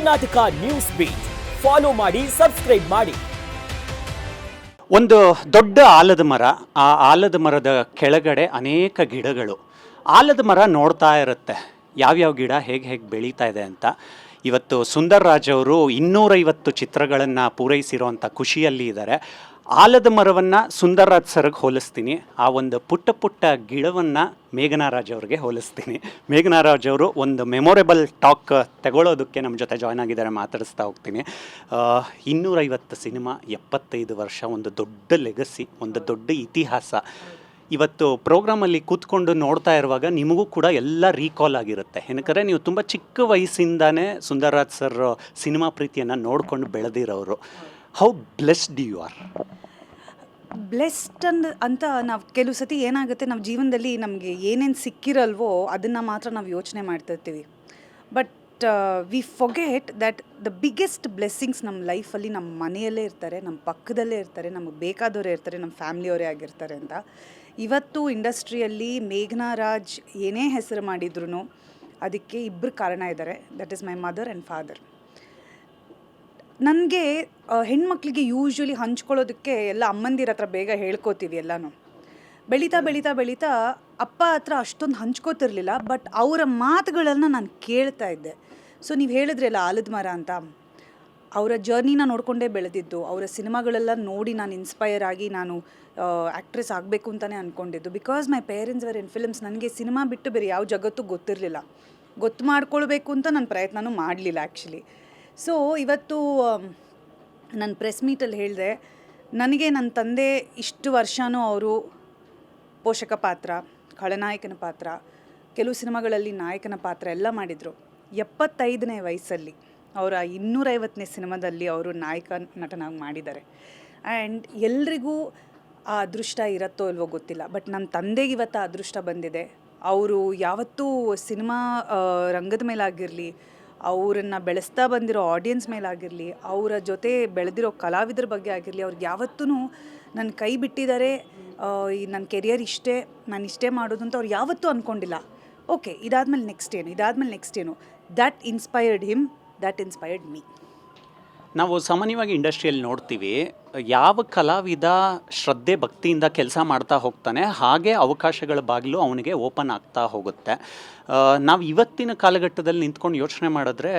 Karnataka news beat follow ಮಾಡಿ, subscribe ಮಾಡಿ. ಒಂದು ದೊಡ್ಡ ಆಲದ ಮರ, ಆ ಆಲದ ಮರದ ಕೆಳಗಡೆ ಅನೇಕ ಗಿಡಗಳು. ಆಲದ ಮರ ನೋಡ್ತಾ ಇರುತ್ತೆ ಯಾವ್ಯಾವ ಗಿಡ ಹೇಗೆ ಬೆಳೀತಾ ಇದೆ ಅಂತ. ಇವತ್ತು ಸುಂದರ್ ರಾಜ್ ಅವರು 250 ಚಿತ್ರಗಳನ್ನು ಪೂರೈಸಿರೋಂಥ ಖುಷಿಯಲ್ಲಿ ಇದ್ದಾರೆ. ಆಲದ ಮರವನ್ನು ಸುಂದರ್ ರಾಜ್ ಸರ್ಗೆ ಹೋಲಿಸ್ತೀನಿ, ಆ ಒಂದು ಪುಟ್ಟ ಗಿಡವನ್ನು ಮೇಘನಾ ರಾಜ್ ಅವ್ರಿಗೆ ಹೋಲಿಸ್ತೀನಿ. ಮೇಘನಾ ರಾಜ್ ಅವರು ಒಂದು ಮೆಮೊರೇಬಲ್ ಟಾಕ್ ತಗೊಳ್ಳೋದಕ್ಕೆ ನಮ್ಮ ಜೊತೆ ಜಾಯ್ನ್ ಆಗಿದ್ದಾರೆ, ಮಾತಾಡಿಸ್ತಾ ಹೋಗ್ತೀನಿ. 250 ಸಿನಿಮಾ, 75 ವರ್ಷ, ಒಂದು ದೊಡ್ಡ ಲೆಗಸಿ, ಒಂದು ದೊಡ್ಡ ಇತಿಹಾಸ. ಇವತ್ತು ಪ್ರೋಗ್ರಾಮಲ್ಲಿ ಕೂತ್ಕೊಂಡು ನೋಡ್ತಾ ಇರುವಾಗ ನಿಮಗೂ ಕೂಡ ಎಲ್ಲ ರೀಕಾಲ್ ಆಗಿರುತ್ತೆ. ಏನಕ್ಕೆ ನೀವು ತುಂಬ ಚಿಕ್ಕ ವಯಸ್ಸಿಂದಾನೇ ಸುಂದರ್ ರಾಜ್ ಸರ್ ಸಿನಿಮಾ ಪ್ರೀತಿಯನ್ನು ನೋಡ್ಕೊಂಡು ಬೆಳೆದಿರೋರು. How blessed you are? Blessed ಅಂತ ನಾವು ಕೆಲವು ಸತಿ ಏನಾಗುತ್ತೆ, ನಾವು ಜೀವನದಲ್ಲಿ ನಮಗೆ ಏನೇನು ಸಿಕ್ಕಿರಲ್ವೋ ಅದನ್ನು ಮಾತ್ರ ನಾವು ಯೋಚನೆ ಮಾಡ್ತಿರ್ತೀವಿ. But we forget that the biggest blessings ನಮ್ಮ ಲೈಫಲ್ಲಿ ನಮ್ಮ ಮನೆಯಲ್ಲೇ ಇರ್ತಾರೆ, ನಮ್ಮ ಪಕ್ಕದಲ್ಲೇ ಇರ್ತಾರೆ, ನಮಗೆ ಬೇಕಾದವರೇ ಇರ್ತಾರೆ, ನಮ್ಮ ಫ್ಯಾಮಿಲಿಯವರೇ ಆಗಿರ್ತಾರೆ ಅಂತ. ಇವತ್ತು ಇಂಡಸ್ಟ್ರಿಯಲ್ಲಿ ಮೇಘನಾ ರಾಜ್ ಏನೇ ಹೆಸರು ಮಾಡಿದ್ರು ಅದಕ್ಕೆ ಇಬ್ಬರು ಕಾರಣ ಇದ್ದಾರೆ. That is my mother and father. ನನಗೆ ಹೆಣ್ಮಕ್ಳಿಗೆ ಯೂಶ್ವಲಿ ಹಂಚ್ಕೊಳ್ಳೋದಕ್ಕೆ ಎಲ್ಲ ಅಮ್ಮಂದಿರ ಹತ್ರ ಬೇಗ ಹೇಳ್ಕೊತೀವಿ ಎಲ್ಲನೂ. ಬೆಳೀತಾ ಅಪ್ಪ ಹತ್ರ ಅಷ್ಟೊಂದು ಹಂಚ್ಕೋತಿರ್ಲಿಲ್ಲ, ಬಟ್ ಅವರ ಮಾತುಗಳನ್ನು ನಾನು ಕೇಳ್ತಾ ಇದ್ದೆ. ಸೊ ನೀವು ಹೇಳಿದ್ರಲ್ಲ ಆಲದ ಮರ ಅಂತ, ಅವರ ಜರ್ನಿನ ನೋಡಿಕೊಂಡೇ ಬೆಳೆದಿದ್ದು, ಅವರ ಸಿನಿಮಾಗಳೆಲ್ಲ ನೋಡಿ ನಾನು ಇನ್ಸ್ಪೈರ್ ಆಗಿ ನಾನು ಆ್ಯಕ್ಟ್ರೆಸ್ ಆಗಬೇಕು ಅಂತಲೇ ಅಂದ್ಕೊಂಡಿದ್ದು. Because my parents were in films. ನನಗೆ ಸಿನಿಮಾ ಬಿಟ್ಟು ಬೇರೆ ಯಾವ ಜಗತ್ತು ಗೊತ್ತಿರಲಿಲ್ಲ, ಗೊತ್ತು ಮಾಡ್ಕೊಳ್ಬೇಕು ಅಂತ ನಾನು ಪ್ರಯತ್ನನೂ ಮಾಡಲಿಲ್ಲ ಆ್ಯಕ್ಚುಲಿ. ಸೊ ಇವತ್ತು ನನ್ನ ಪ್ರೆಸ್ ಮೀಟಲ್ಲಿ ಹೇಳಿದೆ, ನನಗೆ ನನ್ನ ತಂದೆ ಇಷ್ಟು ವರ್ಷವೂ ಅವರು ಪೋಷಕ ಪಾತ್ರ, ಖಳನಾಯಕನ ಪಾತ್ರ, ಕೆಲವು ಸಿನಿಮಾಗಳಲ್ಲಿ ನಾಯಕನ ಪಾತ್ರ ಎಲ್ಲ ಮಾಡಿದರು. 75ನೇ ವಯಸ್ಸಲ್ಲಿ ಅವರ 250ನೇ ಸಿನಿಮಾದಲ್ಲಿ ಅವರು ನಾಯಕ ನಟನಾಗಿ ಮಾಡಿದ್ದಾರೆ. ಆ್ಯಂಡ್ ಎಲ್ರಿಗೂ ಆ ಅದೃಷ್ಟ ಇರುತ್ತೋ ಇಲ್ವೋ ಗೊತ್ತಿಲ್ಲ, ಬಟ್ ನನ್ನ ತಂದೆಗೆ ಇವತ್ತು ಆ ಅದೃಷ್ಟ ಬಂದಿದೆ. ಅವರು ಯಾವತ್ತೂ ಸಿನಿಮಾ ರಂಗದ ಮೇಲಾಗಿರಲಿ, ಅವರನ್ನು ಬೆಳೆಸ್ತಾ ಬಂದಿರೋ ಆಡಿಯನ್ಸ್ ಮೇಲಾಗಿರಲಿ, ಅವರ ಜೊತೆ ಬೆಳೆದಿರೋ ಕಲಾವಿದರ ಬಗ್ಗೆ ಆಗಿರಲಿ, ಅವ್ರಿಗೆ ಯಾವತ್ತೂ ನನ್ನ ಕೈ ಬಿಟ್ಟಿದ್ದಾರೆ, ನನ್ನ ಕೆರಿಯರ್ ಇಷ್ಟೇ, ನಾನು ಇಷ್ಟೇ ಮಾಡೋದು ಅಂತ ಅವ್ರು ಯಾವತ್ತೂ ಅಂದ್ಕೊಂಡಿಲ್ಲ. ಓಕೆ, ಇದಾದಮೇಲೆ ನೆಕ್ಸ್ಟ್ ಏನು, that inspired him, that inspired me. ನಾವು ಸಾಮಾನ್ಯವಾಗಿ ಇಂಡಸ್ಟ್ರಿಯಲ್ಲಿ ನೋಡ್ತೀವಿ, ಯಾವ ಕಲಾವಿದ ಶ್ರದ್ಧೆ ಭಕ್ತಿಯಿಂದ ಕೆಲಸ ಮಾಡ್ತಾ ಹೋಗ್ತಾನೆ, ಹಾಗೆ ಅವಕಾಶಗಳ ಬಾಗಿಲು ಅವನಿಗೆ ಓಪನ್ ಆಗ್ತಾ ಹೋಗುತ್ತೆ. ನಾವು ಇವತ್ತಿನ ಕಾಲಘಟ್ಟದಲ್ಲಿ ನಿಂತ್ಕೊಂಡು ಯೋಚನೆ ಮಾಡಿದ್ರೆ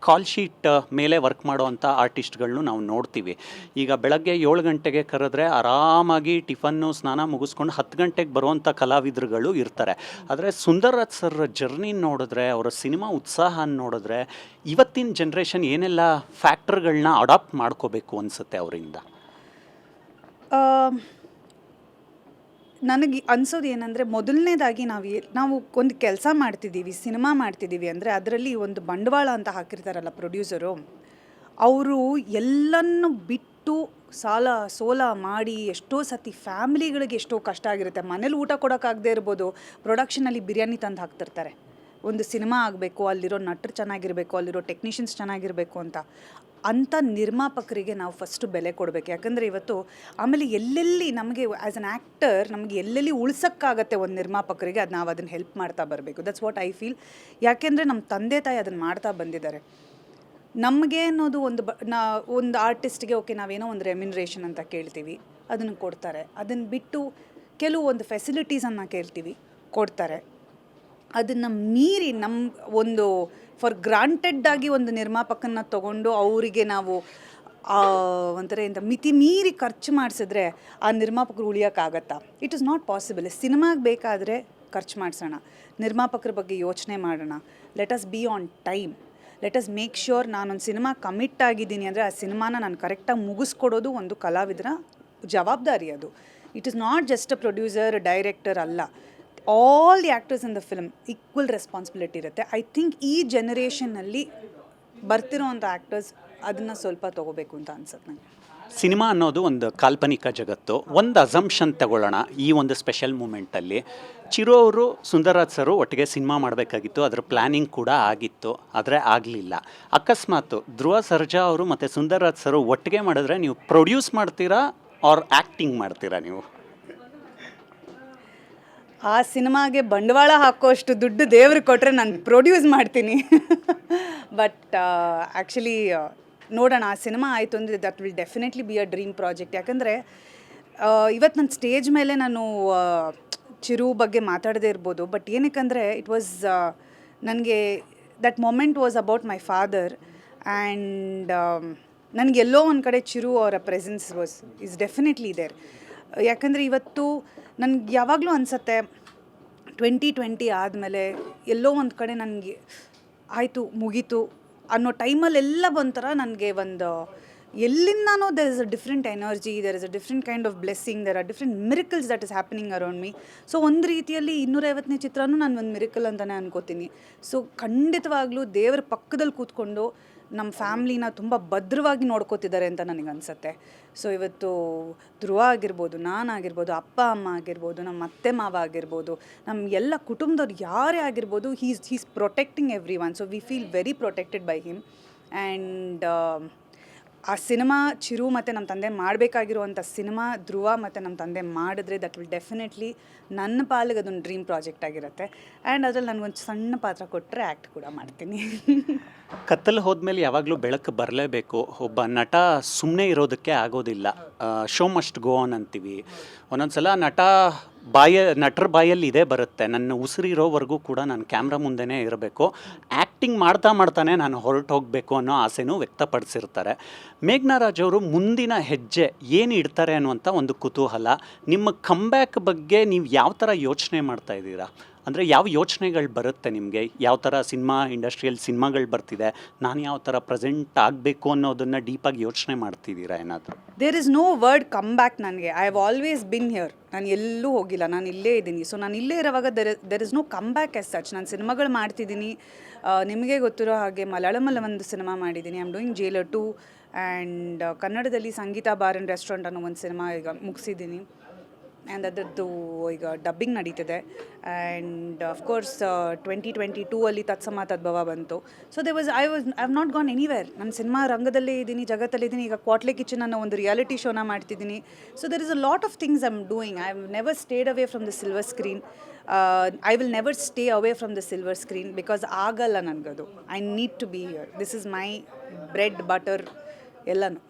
ಕಾಲ್ ಶೀಟ್ ಮೇಲೆ ವರ್ಕ್ ಮಾಡೋವಂಥ ಆರ್ಟಿಸ್ಟ್ಗಳನ್ನೂ ನಾವು ನೋಡ್ತೀವಿ. ಈಗ ಬೆಳಗ್ಗೆ 7 ಗಂಟೆಗೆ ಕರೆದ್ರೆ ಆರಾಮಾಗಿ ಟಿಫನ್ನು ಸ್ನಾನ ಮುಗಿಸ್ಕೊಂಡು 10 ಗಂಟೆಗೆ ಬರುವಂಥ ಕಲಾವಿದರುಗಳು ಇರ್ತಾರೆ. ಆದರೆ ಸುಂದರ್ ರಾಜ್ ಸರ್ ಜರ್ನಿ ನೋಡಿದ್ರೆ, ಅವರ ಸಿನಿಮಾ ಉತ್ಸಾಹ ನೋಡಿದ್ರೆ, ಇವತ್ತಿನ ಜನ್ರೇಷನ್ ಏನೆಲ್ಲ ಫ್ಯಾಕ್ಟರ್ಗಳನ್ನ ಅಡಾಪ್ಟ್ ಮಾಡ್ಕೋಬೇಕು ಅನಿಸುತ್ತೆ ಅವರಿಂದ? ನನಗೆ ಅನಿಸೋದು ಏನಂದರೆ, ಮೊದಲನೇದಾಗಿ ನಾವು ಒಂದು ಕೆಲಸ ಮಾಡ್ತಿದ್ದೀವಿ, ಸಿನಿಮಾ ಮಾಡ್ತಿದ್ದೀವಿ ಅಂದರೆ ಅದರಲ್ಲಿ ಒಂದು ಬಂಡವಾಳ ಅಂತ ಹಾಕಿರ್ತಾರಲ್ಲ ಪ್ರೊಡ್ಯೂಸರು, ಅವರು ಎಲ್ಲನೂ ಬಿಟ್ಟು ಸೋಲ ಮಾಡಿ ಎಷ್ಟೋ ಸತಿ ಫ್ಯಾಮಿಲಿಗಳಿಗೆ ಎಷ್ಟೋ ಕಷ್ಟ ಆಗಿರುತ್ತೆ. ಮನೇಲಿ ಊಟ ಕೊಡೋಕ್ಕಾಗದೇ ಇರ್ಬೋದು, ಪ್ರೊಡಕ್ಷನಲ್ಲಿ ಬಿರಿಯಾನಿ ತಂದು ಹಾಕ್ತಿರ್ತಾರೆ. ಒಂದು ಸಿನಿಮಾ ಆಗಬೇಕು, ಅಲ್ಲಿರೋ ನಟರು ಚೆನ್ನಾಗಿರಬೇಕು, ಅಲ್ಲಿರೋ ಟೆಕ್ನಿಷಿಯನ್ಸ್ ಚೆನ್ನಾಗಿರಬೇಕು ಅಂಥ ನಿರ್ಮಾಪಕರಿಗೆ ನಾವು ಫಸ್ಟು ಬೆಲೆ ಕೊಡಬೇಕು. ಯಾಕಂದರೆ ಇವತ್ತು ಆಮೇಲೆ ಎಲ್ಲೆಲ್ಲಿ ನಮಗೆ ಆ್ಯಸ್ ಅನ್ ಆ್ಯಕ್ಟರ್ ನಮಗೆ ಎಲ್ಲೆಲ್ಲಿ ಉಳ್ಸೋಕ್ಕಾಗತ್ತೆ ಒಂದು ನಿರ್ಮಾಪಕರಿಗೆ, ಅದು ನಾವು ಅದನ್ನು ಹೆಲ್ಪ್ ಮಾಡ್ತಾ ಬರಬೇಕು. That's what I feel. ಯಾಕೆಂದರೆ ನಮ್ಮ ತಂದೆ ತಾಯಿ ಅದನ್ನು ಮಾಡ್ತಾ ಬಂದಿದ್ದಾರೆ. ನಮಗೆ ಅನ್ನೋದು ಒಂದು ಆರ್ಟಿಸ್ಟ್ಗೆ ಓಕೆ, ನಾವೇನೋ ಒಂದು ರೆಮ್ಯುನರೇಷನ್ ಅಂತ ಕೇಳ್ತೀವಿ, ಅದನ್ನು ಕೊಡ್ತಾರೆ. ಅದನ್ನು ಬಿಟ್ಟು ಕೆಲವು ಒಂದು ಫೆಸಿಲಿಟೀಸನ್ನು ಕೇಳ್ತೀವಿ, ಕೊಡ್ತಾರೆ. ಅದನ್ನು ಮೀರಿ ಒಂದು ಫಾರ್ ಗ್ರಾಂಟೆಡ್ಡಾಗಿ ಒಂದು ನಿರ್ಮಾಪಕನ ತೊಗೊಂಡು ಅವರಿಗೆ ನಾವು ಒಂಥರ ಮಿತಿ ಮೀರಿ ಖರ್ಚು ಮಾಡಿಸಿದ್ರೆ ಆ ನಿರ್ಮಾಪಕರು ಉಳಿಯೋಕ್ಕಾಗತ್ತಾ? It is not possible. ಸಿನಿಮಾಗೆ ಬೇಕಾದರೆ ಖರ್ಚು ಮಾಡಿಸೋಣ, ನಿರ್ಮಾಪಕರ ಬಗ್ಗೆ ಯೋಚನೆ ಮಾಡೋಣ. Let us be on time, let us make sure ನಾನೊಂದು ಸಿನಿಮಾ ಕಮಿಟ್ ಆಗಿದ್ದೀನಿ ಅಂದರೆ ಆ ಸಿನಿಮಾನ ನಾನು ಕರೆಕ್ಟಾಗಿ ಮುಗಿಸ್ಕೊಡೋದು ಒಂದು ಕಲಾವಿದರ ಜವಾಬ್ದಾರಿ. ಅದು it is not just a producer, director ಅಲ್ಲ. All the actors in the film equal responsibility ಇರುತ್ತೆ. ಐ ಥಿಂಕ್ ಈ ಜನ್ರೇಷನ್ನಲ್ಲಿ ಬರ್ತಿರೋವಂಥ ಆ್ಯಕ್ಟರ್ಸ್ ಅದನ್ನು ಸ್ವಲ್ಪ ತೊಗೋಬೇಕು ಅಂತ ಅನ್ಸುತ್ತೆ ನನಗೆ. ಸಿನಿಮಾ ಅನ್ನೋದು ಒಂದು ಕಾಲ್ಪನಿಕ ಜಗತ್ತು. ಒಂದು ಅಸಂಪ್ಷನ್ ತಗೊಳ್ಳೋಣ. ಈ ಒಂದು ಸ್ಪೆಷಲ್ ಮೂಮೆಂಟಲ್ಲಿ ಚಿರು ಅವರು, ಸುಂದರ್ ರಾಜ್ ಸರು ಒಟ್ಟಿಗೆ ಸಿನಿಮಾ ಮಾಡಬೇಕಾಗಿತ್ತು, ಅದರ ಪ್ಲ್ಯಾನಿಂಗ್ ಕೂಡ ಆಗಿತ್ತು, ಆದರೆ ಆಗಲಿಲ್ಲ. ಅಕಸ್ಮಾತ್ ಧ್ರುವ ಸರ್ಜಾ ಅವರು ಮತ್ತು ಸುಂದರ್ ರಾಜ್ ಸರು ಒಟ್ಟಿಗೆ ಮಾಡಿದ್ರೆ ನೀವು ಪ್ರೊಡ್ಯೂಸ್ ಮಾಡ್ತೀರಾ ಆರ್ ಆ್ಯಕ್ಟಿಂಗ್ ಮಾಡ್ತೀರಾ ನೀವು? ಆ ಸಿನಿಮಾಗೆ ಬಂಡವಾಳ ಹಾಕೋಷ್ಟು ದುಡ್ಡು ದೇವ್ರಿಗೆ ಕೊಟ್ಟರೆ ನಾನು ಪ್ರೊಡ್ಯೂಸ್ ಮಾಡ್ತೀನಿ. ಬಟ್ ಆ್ಯಕ್ಚುಲಿ ನೋಡೋಣ, ಆ ಸಿನಿಮಾ ಆಯಿತು ಅಂದರೆ that will definitely be a dream project. ಯಾಕಂದರೆ ಇವತ್ತು ನನ್ನ ಸ್ಟೇಜ್ ಮೇಲೆ ನಾನು ಚಿರು ಬಗ್ಗೆ ಮಾತಾಡದೇ ಇರ್ಬೋದು, ಬಟ್ ಏನಕ್ಕಂದರೆ ಇಟ್ ವಾಸ್ ನನಗೆ that moment was about my father. And ನನಗೆಲ್ಲೋ ಒಂದು ಕಡೆ ಚಿರು ಅವರ ಪ್ರೆಸೆನ್ಸ್ ಈಸ್ ಡೆಫಿನೆಟ್ಲಿ ದೇರ್. ಯಾಕಂದರೆ ಇವತ್ತು ನನಗೆ ಯಾವಾಗಲೂ ಅನಿಸತ್ತೆ 2020 ಆದಮೇಲೆ ಎಲ್ಲೋ ಒಂದು ಕಡೆ ನನಗೆ ಆಯಿತು ಮುಗೀತು ಅನ್ನೋ ಟೈಮಲ್ಲೆಲ್ಲ ಒಂಥರ ನನಗೆ ಒಂದು ಎಲ್ಲಿಂದಾನೋ there is a different energy, there is a different kind of blessing, there are different miracles that is happening around me. So ಒಂದು ರೀತಿಯಲ್ಲಿ 250ನೇ ಚಿತ್ರನೂ ನಾನು ಒಂದು ಮಿರಕಲ್ ಅಂತಲೇ ಅನ್ಕೋತೀನಿ. ಸೊ ಖಂಡಿತವಾಗ್ಲೂ ದೇವರ ಪಕ್ಕದಲ್ಲಿ ಕೂತ್ಕೊಂಡು ನಮ್ಮ ಫ್ಯಾಮ್ಲಿನ ತುಂಬ ಭದ್ರವಾಗಿ ನೋಡ್ಕೋತಿದ್ದಾರೆ ಅಂತ ನನಗೆ ಅನಿಸುತ್ತೆ. ಸೊ ಇವತ್ತು ಧ್ರುವ ಆಗಿರ್ಬೋದು, ನಾನಾಗಿರ್ಬೋದು, ಅಪ್ಪ ಅಮ್ಮ ಆಗಿರ್ಬೋದು, ನಮ್ಮ ಅತ್ತೆ ಮಾವ ಆಗಿರ್ಬೋದು, ನಮ್ಮ ಎಲ್ಲ ಕುಟುಂಬದವ್ರು ಯಾರೇ ಆಗಿರ್ಬೋದು, he's protecting everyone. So we feel very protected by him. And ಆ ಸಿನಿಮಾ ಚಿರು ಮತ್ತು ನಮ್ಮ ತಂದೆ ಮಾಡಬೇಕಾಗಿರುವಂಥ ಸಿನಿಮಾ ಧ್ರುವ ಮತ್ತು ನಮ್ಮ ತಂದೆ ಮಾಡಿದ್ರೆ ದಟ್ ವಿಲ್ ಡೆಫಿನೆಟ್ಲಿ ನನ್ನ ಪಾಲಿಗೆ ಅದೊಂದು ಡ್ರೀಮ್ ಪ್ರಾಜೆಕ್ಟ್ ಆಗಿರುತ್ತೆ. ಆ್ಯಂಡ್ ಅದ್ರಲ್ಲಿ ನನಗೊಂದು ಸಣ್ಣ ಪಾತ್ರ ಕೊಟ್ಟರೆ ಆ್ಯಕ್ಟ್ ಕೂಡ ಮಾಡ್ತೀನಿ. ಕತ್ತಲು ಹೋದ್ಮೇಲೆ ಯಾವಾಗಲೂ ಬೆಳಕು ಬರಲೇಬೇಕು. ಒಬ್ಬ ನಟ ಸುಮ್ಮನೆ ಇರೋದಕ್ಕೆ ಆಗೋದಿಲ್ಲ. ಶೋ ಮಸ್ಟ್ ಗೋ ಆನ್ ಅಂತೀವಿ. ಒಂದೊಂದು ಸಲ ನಟರ ಬಾಯಲ್ಲಿ ಇದೇ ಬರುತ್ತೆ, ನನ್ನ ಉಸಿರಿರೋವರೆಗೂ ಕೂಡ ನಾನು ಕ್ಯಾಮ್ರಾ ಮುಂದೆನೇ ಇರಬೇಕು, ಆ್ಯಕ್ಟಿಂಗ್ ಮಾಡ್ತಾನೆ ನಾನು ಹೊರಟು ಹೋಗಬೇಕು ಅನ್ನೋ ಆಸೆನೂ ವ್ಯಕ್ತಪಡಿಸಿರ್ತಾರೆ. ಮೇಘ್ನಾ ರಾಜ್ ಅವರು ಮುಂದಿನ ಹೆಜ್ಜೆ ಏನು ಇಡ್ತಾರೆ ಅನ್ನುವಂಥ ಒಂದು ಕುತೂಹಲ. ನಿಮ್ಮ ಕಮ್ಬ್ಯಾಕ್ ಬಗ್ಗೆ ನೀವು ಯಾವ ಥರ ಯೋಚನೆ ಮಾಡ್ತಾ ಇದ್ದೀರಾ? ಅಂದರೆ ಯಾವ ಯೋಚನೆಗಳು ಬರುತ್ತೆ ನಿಮಗೆ? ಯಾವ ಥರ ಸಿನಿಮಾ ಇಂಡಸ್ಟ್ರಿಯಲ್ಲಿ ಸಿನಿಮಾಗಳು ಬರ್ತಿದೆ, ನಾನು ಯಾವ ಥರ ಪ್ರೆಸೆಂಟ್ ಆಗಬೇಕು ಅನ್ನೋದನ್ನು ಡೀಪಾಗಿ ಯೋಚನೆ ಮಾಡ್ತಿದ್ದೀರಾ ಏನಾದರೂ? There is no word come back. ನನಗೆ I have always been here. ನಾನು ಎಲ್ಲೂ ಹೋಗಿಲ್ಲ, ನಾನು ಇಲ್ಲೇ ಇದ್ದೀನಿ. ಸೊ ನಾನು ಇಲ್ಲೇ ಇರೋವಾಗ there is no come back as such. ನಾನು ಸಿನಿಮಾಗಳು ಮಾಡ್ತಿದ್ದೀನಿ. ನಿಮಗೆ ಗೊತ್ತಿರೋ ಹಾಗೆ ಮಲಯಾಳಮಲ್ಲಿ ಒಂದು ಸಿನಿಮಾ ಮಾಡಿದ್ದೀನಿ, I am doing jailer 2. And ಕನ್ನಡದಲ್ಲಿ ಸಂಗೀತ ಬಾರ್ ಆ್ಯಂಡ್ ರೆಸ್ಟೋರೆಂಟ್ ಅನ್ನೋ ಒಂದು ಸಿನಿಮಾ ಈಗ ಮುಗಿಸಿದ್ದೀನಿ. ಆ್ಯಂಡ್ ಅದರದ್ದು ಈಗ ಡಬ್ಬಿಂಗ್ ನಡೀತಿದೆ. ಆ್ಯಂಡ್ ಅಫ್ಕೋರ್ಸ್ 2022 ಅಲ್ಲಿ ತತ್ಸಮ ತದ್ಭವ ಬಂತು. So I have not gone anywhere. ನಾನು ಸಿನಿಮಾ ರಂಗದಲ್ಲೇ ಇದ್ದೀನಿ, ಜಗತ್ತಲ್ಲಿದ್ದೀನಿ. ಈಗ ಕ್ವಾಟ್ಲೆ ಕಿಚನ್ ಅನ್ನೋ ಒಂದು ರಿಯಾಲಿಟಿ ಶೋನ ಮಾಡ್ತಿದ್ದೀನಿ. So there is a lot of things I am doing. I have never stayed away from the silver screen. I will never stay away from the silver screen because ಆಗಲ್ಲ ನನಗದು. I need to be here. This is my bread butter ಎಲ್ಲನೂ.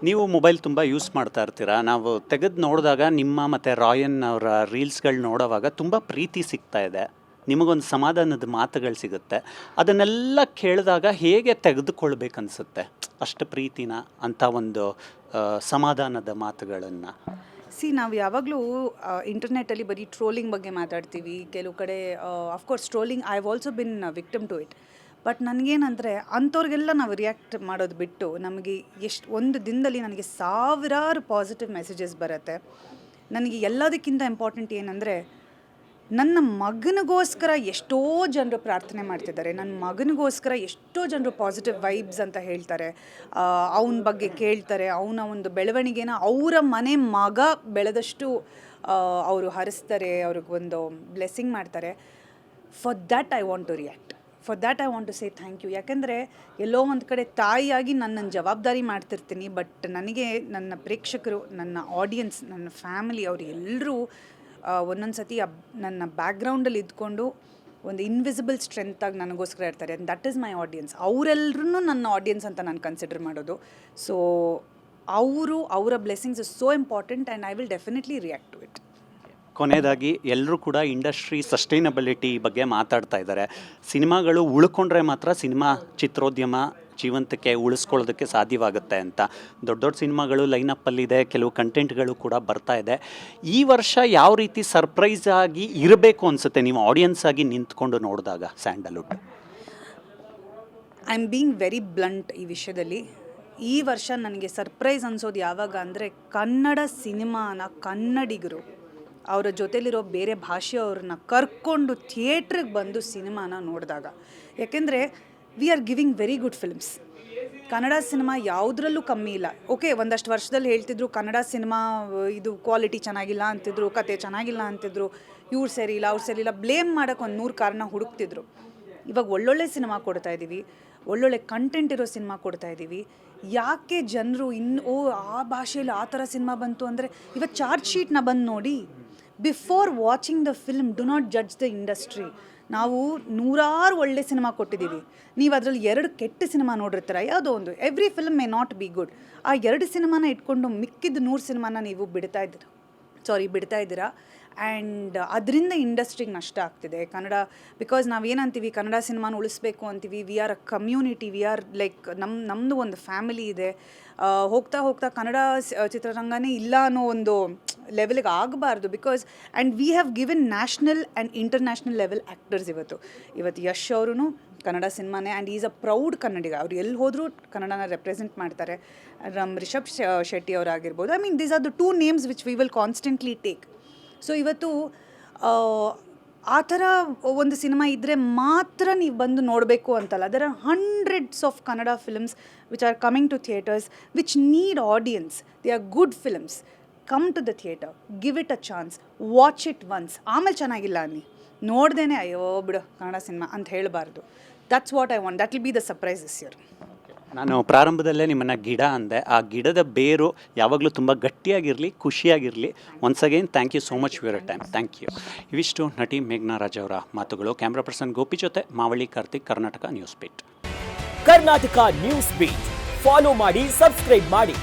ನೀವು mobile ತುಂಬ use ಮಾಡ್ತಾ ಇರ್ತೀರಾ. ನಾವು ತೆಗೆದು ನೋಡಿದಾಗ ನಿಮ್ಮ ಮತ್ತು ರಾಯನ್ ಅವರ ರೀಲ್ಸ್ಗಳು ನೋಡೋವಾಗ ತುಂಬ ಪ್ರೀತಿ ಸಿಗ್ತಾ ಇದೆ, ನಿಮಗೊಂದು ಸಮಾಧಾನದ ಮಾತುಗಳು ಸಿಗುತ್ತೆ. ಅದನ್ನೆಲ್ಲ ಕೇಳಿದಾಗ ಹೇಗೆ ತೆಗೆದುಕೊಳ್ಬೇಕನ್ಸುತ್ತೆ ಅಷ್ಟು ಪ್ರೀತಿನ, ಅಂಥ ಒಂದು ಸಮಾಧಾನದ ಮಾತುಗಳನ್ನು? ನಾವು ಯಾವಾಗಲೂ ಇಂಟರ್ನೆಟ್ಟಲ್ಲಿ ಬರೀ ಟ್ರೋಲಿಂಗ್ ಬಗ್ಗೆ ಮಾತಾಡ್ತೀವಿ. ಕೆಲವು ಕಡೆ of course trolling I have also been victim to it. But ನನಗೇನಂದರೆ ಅಂಥವ್ರಿಗೆಲ್ಲ ನಾವು ರಿಯಾಕ್ಟ್ ಮಾಡೋದು ಬಿಟ್ಟು ನಮಗೆ ಒಂದು ದಿನದಲ್ಲಿ ನನಗೆ ಸಾವಿರಾರು ಪಾಸಿಟಿವ್ ಮೆಸೇಜಸ್ ಬರುತ್ತೆ. ನನಗೆ ಎಲ್ಲದಕ್ಕಿಂತ ಇಂಪಾರ್ಟೆಂಟ್ ಏನಂದರೆ ನನ್ನ ಮಗನಿಗೋಸ್ಕರ ಎಷ್ಟೋ ಜನರು ಪ್ರಾರ್ಥನೆ ಮಾಡ್ತಿದ್ದಾರೆ. ನನ್ನ ಮಗನಿಗೋಸ್ಕರ ಎಷ್ಟೋ ಜನರು ಪಾಸಿಟಿವ್ ವೈಬ್ಸ್ ಅಂತ ಹೇಳ್ತಾರೆ, ಅವನ ಬಗ್ಗೆ ಕೇಳ್ತಾರೆ, ಅವನ ಒಂದು ಬೆಳವಣಿಗೆನ ಅವರ ಮನೆ ಮಗ ಬೆಳೆದಷ್ಟು ಅವರು ಹರಿಸ್ತಾರೆ, ಅವ್ರಿಗೊಂದು ಬ್ಲೆಸ್ಸಿಂಗ್ ಮಾಡ್ತಾರೆ. For that I want to react. For that I want to say thank you. ಯಾಕೆಂದರೆ ಎಲ್ಲೋ ಒಂದು ಕಡೆ ತಾಯಿಯಾಗಿ ನನ್ನ ಜವಾಬ್ದಾರಿ ಮಾಡ್ತಿರ್ತೀನಿ. ಬಟ್ ನನಗೆ ನನ್ನ ಪ್ರೇಕ್ಷಕರು, ನನ್ನ ಆಡಿಯನ್ಸ್, ನನ್ನ ಫ್ಯಾಮಿಲಿ ಅವರು ಎಲ್ಲರೂ ಒಂದೊಂದು ಸತಿ ನನ್ನ ಬ್ಯಾಕ್ಗ್ರೌಂಡಲ್ಲಿ ಇದ್ಕೊಂಡು ಒಂದು ಇನ್ವಿಸಿಬಲ್ ಸ್ಟ್ರೆಂತಾಗಿ ನನಗೋಸ್ಕರ ಇರ್ತಾರೆ. And that is my audience. ಅವರೆಲ್ಲರೂ ನನ್ನ ಆಡಿಯನ್ಸ್ ಅಂತ ನಾನು ಕನ್ಸಿಡರ್ ಮಾಡೋದು. ಸೊ ಅವರ blessings is so important and I will definitely react to it. ಕೊನೆಯದಾಗಿ ಎಲ್ಲರೂ ಕೂಡ ಇಂಡಸ್ಟ್ರಿ ಸಸ್ಟೈನಬಿಲಿಟಿ ಬಗ್ಗೆ ಮಾತಾಡ್ತಾ ಇದ್ದಾರೆ. ಸಿನಿಮಾಗಳು ಉಳ್ಕೊಂಡ್ರೆ ಮಾತ್ರ ಸಿನಿಮಾ ಚಿತ್ರೋದ್ಯಮ ಜೀವಂತಕ್ಕೆ ಉಳಿಸ್ಕೊಳ್ಳೋದಕ್ಕೆ ಸಾಧ್ಯವಾಗುತ್ತೆ ಅಂತ. ದೊಡ್ಡ ದೊಡ್ಡ ಸಿನಿಮಾಗಳು ಲೈನಪ್ಪಲ್ಲಿದೆ, ಕೆಲವು ಕಂಟೆಂಟ್ಗಳು ಕೂಡ ಬರ್ತಾ ಇದೆ. ಈ ವರ್ಷ ಯಾವ ರೀತಿ ಸರ್ಪ್ರೈಸ್ ಆಗಿ ಇರಬೇಕು ಅನಿಸುತ್ತೆ ನೀವು ಆಡಿಯನ್ಸ್ ಆಗಿ ನಿಂತ್ಕೊಂಡು ನೋಡಿದಾಗ Sandalwood? I am being very blunt ಈ ವಿಷಯದಲ್ಲಿ. ಈ ವರ್ಷ ನನಗೆ ಸರ್ಪ್ರೈಸ್ ಅನ್ಸೋದು ಯಾವಾಗ ಅಂದರೆ ಕನ್ನಡ ಸಿನಿಮಾನ ಕನ್ನಡಿಗರು ಅವರ ಜೊತೆಲಿರೋ ಬೇರೆ ಭಾಷೆಯವ್ರನ್ನ ಕರ್ಕೊಂಡು ಥಿಯೇಟ್ರಿಗೆ ಬಂದು ಸಿನಿಮಾನ ನೋಡಿದಾಗ. ಯಾಕೆಂದರೆ we are giving very good films. Kannada cinema ಯಾವುದ್ರಲ್ಲೂ ಕಮ್ಮಿ ಇಲ್ಲ. ಓಕೆ, ಒಂದಷ್ಟು ವರ್ಷದಲ್ಲಿ ಹೇಳ್ತಿದ್ರು ಕನ್ನಡ ಸಿನಿಮಾ ಇದು ಕ್ವಾಲಿಟಿ ಚೆನ್ನಾಗಿಲ್ಲ ಅಂತಿದ್ರು, ಕತೆ ಚೆನ್ನಾಗಿಲ್ಲ ಅಂತಿದ್ರು, ಇವ್ರು ಸರಿ ಇಲ್ಲ ಅವ್ರು ಸರಿ ಇಲ್ಲ, ಬ್ಲೇಮ್ ಮಾಡೋಕ್ಕೆ ಒಂದು 100 ಕಾರಣ ಹುಡುಕ್ತಿದ್ರು. ಇವಾಗ ಒಳ್ಳೊಳ್ಳೆ ಸಿನಿಮಾ ಕೊಡ್ತಾಯಿದ್ದೀವಿ, ಒಳ್ಳೊಳ್ಳೆ ಕಂಟೆಂಟ್ ಇರೋ ಸಿನಿಮಾ ಕೊಡ್ತಾಯಿದ್ದೀವಿ. ಯಾಕೆ ಜನರು ಆ ಭಾಷೆಯಲ್ಲಿ ಆ ಥರ ಸಿನಿಮಾ ಬಂತು ಅಂದರೆ, ಇವತ್ತು ಚಾರ್ಜ್ ಶೀಟ್ನ ಬಂದು ನೋಡಿ. Before watching the film do not judge the industry. ನಾವು ನೂರಾರು ಒಳ್ಳೆ ಸಿನಿಮಾ ಕೊಟ್ಟಿದ್ದೀವಿ, ನೀವು ಅದರಲ್ಲಿ 2 ಕೆಟ್ಟ ಸಿನಿಮಾ ನೋಡಿರ್ತೀರ, ಯಾವುದೋ ಒಂದು. Every film may not be good. ಆ 2 ಸಿನಿಮಾನ ಇಟ್ಕೊಂಡು ಮಿಕ್ಕಿದ 100 ಸಿನಿಮಾನ ನೀವು ಬಿಡ್ತಾ ಇದ್ದೀರಾ. ಆ್ಯಂಡ್ ಅದರಿಂದ ಇಂಡಸ್ಟ್ರಿಗೆ ನಷ್ಟ ಆಗ್ತಿದೆ ಕನ್ನಡ. ಬಿಕಾಸ್ ನಾವೇನಂತೀವಿ, ಕನ್ನಡ ಸಿನಿಮಾನ ಉಳಿಸ್ಬೇಕು ಅಂತೀವಿ. We are a community, we are like ನಮ್ಮದು ಒಂದು ಫ್ಯಾಮಿಲಿ ಇದೆ. ಹೋಗ್ತಾ ಹೋಗ್ತಾ ಕನ್ನಡ ಚಿತ್ರರಂಗನೇ ಇಲ್ಲ ಅನ್ನೋ ಒಂದು ಲೆವೆಲ್ಗೆ ಆಗಬಾರ್ದು. Because and we have given national and international level actors. ಇವತ್ತು ಯಶ್ ಅವರು ಕನ್ನಡ ಸಿನಿಮಾನೇ, and is a proud Kannadiga. ಅವ್ರು ಎಲ್ಲಿ ಹೋದರೂ ಕನ್ನಡನ ರೆಪ್ರೆಸೆಂಟ್ ಮಾಡ್ತಾರೆ. ರಿಷಬ್ ಶೆಟ್ಟಿ ಅವರಾಗಿರ್ಬೋದು. I mean these are the 2 names which we will constantly take. So ಇವತ್ತು ಆ ಥರ ಒಂದು ಸಿನಿಮಾ ಇದ್ದರೆ ಮಾತ್ರ ನೀವು ಬಂದು ನೋಡಬೇಕು ಅಂತಲ್ಲ. There are hundreds of Kannada films which are coming to theatres which need audience. They are good films. Come to the theatre, give it a chance, watch it once. ಆಮೇಲೆ ಚೆನ್ನಾಗಿಲ್ಲ ಅನ್ನಿ, ನೋಡ್ದೇನೆ ಅಯ್ಯೋ ಬಿಡು ಕನ್ನಡ ಸಿನಿಮಾ ಅಂತ ಹೇಳಬಾರ್ದು. That's what I want. That will be the surprise this year. ನಾನು ಪ್ರಾರಂಭದಲ್ಲೇ ನಿಮ್ಮನ್ನು ಗಿಡ ಅಂದೆ. ಆ ಗಿಡದ ಬೇರು ಯಾವಾಗಲೂ ತುಂಬ ಗಟ್ಟಿಯಾಗಿರಲಿ, ಖುಷಿಯಾಗಿರಲಿ. Once again thank you so much for your time. Thank you. ಇವಿಷ್ಟು ನಟಿ ಮೇಘ್ನಾ ರಾಜ್ ಅವರ ಮಾತುಗಳು. ಕ್ಯಾಮ್ರಾ ಪರ್ಸನ್ ಗೋಪಿ ಜೊತೆ Mavali Karthik, Karnataka news beat. Karnataka news beat follow ಮಾಡಿ, ಸಬ್ಸ್ಕ್ರೈಬ್ ಮಾಡಿ.